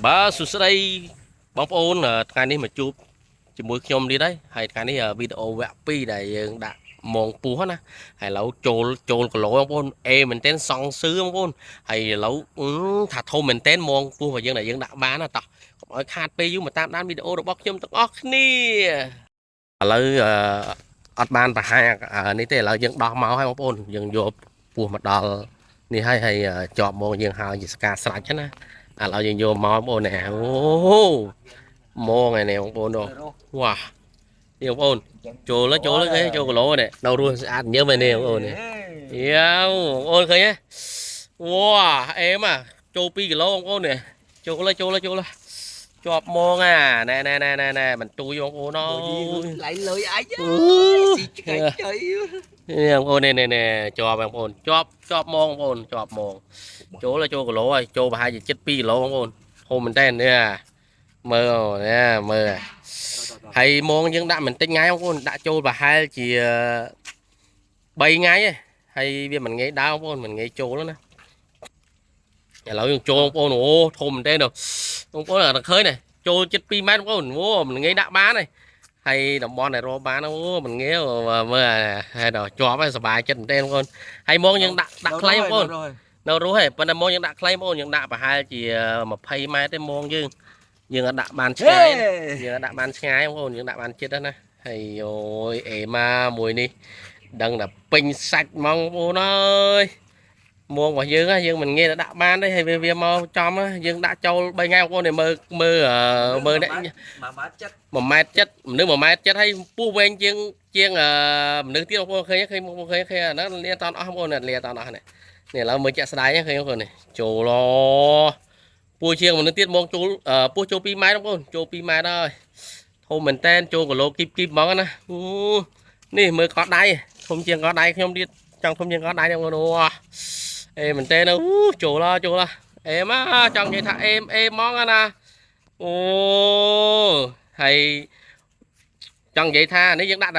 Bà sụt đây bóng ônថ្ងៃនេះមកជួបជាមួយខ្ញុំទៀតហើយហើយថ្ងៃនេះវីដេអូវគ្គ2ដែលយើងដាក់ម៉ងពោះណាហើយឥឡូវចូលគីឡូបងប្អូនអេមែនទែនសង់សឿបងប្អូនហើយឥឡូវថាធំមែនទែនម៉ងពោះរបស់យើងដែលយើងដាក់បានណាតោះកុំឲ្យខាតពេលយូរមកតាមដានវីដេអូរបស់ខ្ញុំទាំងអស់គ្នាឥឡូវអត់បានប្រហែលនេះទេឥឡូវយើងដោះមកហើយបងប្អូនយើងយកពោះមកដល់នេះហើយជាប់មកយើងហើយជាស្ការស្រេចណាឥឡូវយើងយកមកបងប្អូនណាអូម៉ងnày nèបងប្អូនđâu wow នេះបងប្អូនចូលគេចូលគីឡូនេះនៅរស់ស្អាតញើមឯនេះបងប្អូននេះយ៉ាបងប្អូនឃើញទេវ៉ាអេមចូល2គីឡូបងប្អូននេះចូលជាប់ម៉ងណែបន្ទូយបងប្អូនអើយឡៃលុយអញស៊ីឆ្កែចុយនេះបងប្អូននេះជាប់បងប្អូនជាប់ម៉ងបងប្អូនជាប់ម៉ងចូលគីឡូហើយចូលប្រហែលជា7 គីឡូបងប្អូនធំមែនតើនេះមើលនេះមើលហើយម៉ងយើងដាក់មិនតិចថ្ងៃបងប្អូនដាក់ចូលប្រហែលជា3ថ្ងៃហើយវាមិនងាយដើបងប្អូនមិនងាយចូលណាឥឡូវយើងចូលបងប្អូនអូធំមែនតើបងប្អូនអត់ឃើញទេចូលជិត2 ម៉ែត្របងប្អូនអូមិនងាយដាក់បានទេហើយតំបន់ដែលរកបានអូមិនងាយមើលហើយដល់ជាប់ហើយសុបាយចិត្តមែនតើបងប្អូនហើយម៉ងយើងដាក់ខ្លីបងប្អូននៅរស់ទេប៉ុន្តែម៉ងយើងដាក់ខ្លីបងប្អូនយើងដាក់ប្រហែលជា20 ម៉ែត្រទេម៉ងយើងអត់ដាក់បានឆ្ងាយយើងអត់ដាក់បានឆ្ងាយបងប្អូនយើងដាក់បានចិត្តណាហើយអូយអេម៉ាមួយនេះដឹងតែពេញសាច់ហ្មងបងប្អូនអើយមួងរបស់យើងមិនងាយដាក់បានទេហើយវាមកចំយើងដាក់ចូល3ថ្ងៃបងប្អូនមើលនេះ1 ម៉ែត្រ 7មនុស្ស1 ម៉ែត្រ 7ហើយពោះវែងជាងមនុស្សទៀតបងប្អូនឃើញអាហ្នឹងលាតអត់អស់បងប្អូនលាតអត់អស់នេះឥឡូវមើលចាក់ស្ដាយឃើញបងប្អូននេះចូលពោះជាងមនុស្សទៀតមកចូលពោះចូល2 ម៉ែត្របងប្អូនចូល2 ម៉ែត្រហើយធំមែនតែនចូលគីឡូគីបហ្មងណានេះមើលកោះដៃធំជាងកោះដៃខ្ញុំទៀតចង់ធំជាងកោះដៃបងប្អូនអេមែនតែនចូលអេមកចង់និយាយថាអេហ្មងណាអូហើយចង់និយាយថានេះយើងដាក់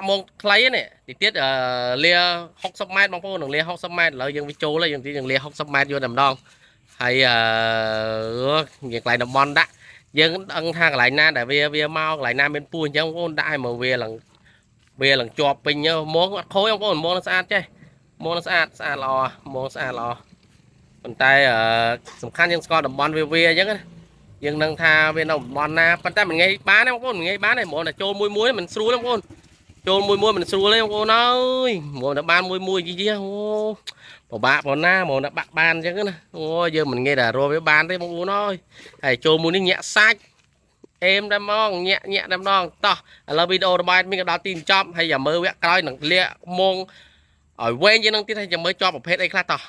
ម៉ងខ្លីនេះតិចទៀតលា60 ម៉ែត្របងប្អូននឹងលា60 ម៉ែត្រឥឡូវយើងវាចូលហើយយើងលា60 ម៉ែត្រយកតែម្ដងហើយកន្លែងតំបន់ដាក់យើងដឹងថាកន្លែងណាដែលវាមកកន្លែងណាមានពូអញ្ចឹងបងប្អូនដាក់ឲ្យមកវាឡើងជាប់ពេញម៉ងអត់ខូចបងប្អូនម៉ងស្អាតចេះម៉ងស្អាតល្អម៉ងស្អាតល្អប៉ុន្តែសំខាន់យើងស្គាល់តំបន់វាអញ្ចឹងណាយើងនឹងថាវានៅតំបន់ណាប៉ុន្តែមិនងាយបានទេបងប្អូនមិនងាយបានទេហ្មងតែចូលមួយមិនស្រួលទេបងប្អូនចូលមួយមិនស្រួលទេបងប្អូនអើយហ្មងតែបានមួយយីអូពិបាកប៉ុណ្ណាហ្មងតែបាក់បានអញ្ចឹងណាអូយើងមិនងាយតែរកវាបានទេបងប្អូនអើយហើយចូលមួយនេះញាក់សាច់អេមតែហ្មងញាក់តែម្ដងតោះឥឡូវវីដេអូរបស់មានក៏ដល់ទីបញ្ចប់ហើយចាំមើលវគ្គក្រោយនឹងលាក់ម៉ងឲ្យវែងជាងនឹងទៀតហើយចាំមើលជាប់ប្រភេទអីខ្លះតោះ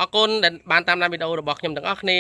អរគុណដែលបានតាមដានវីដេអូរបស់ខ្ញុំទាំងអស់គ្នា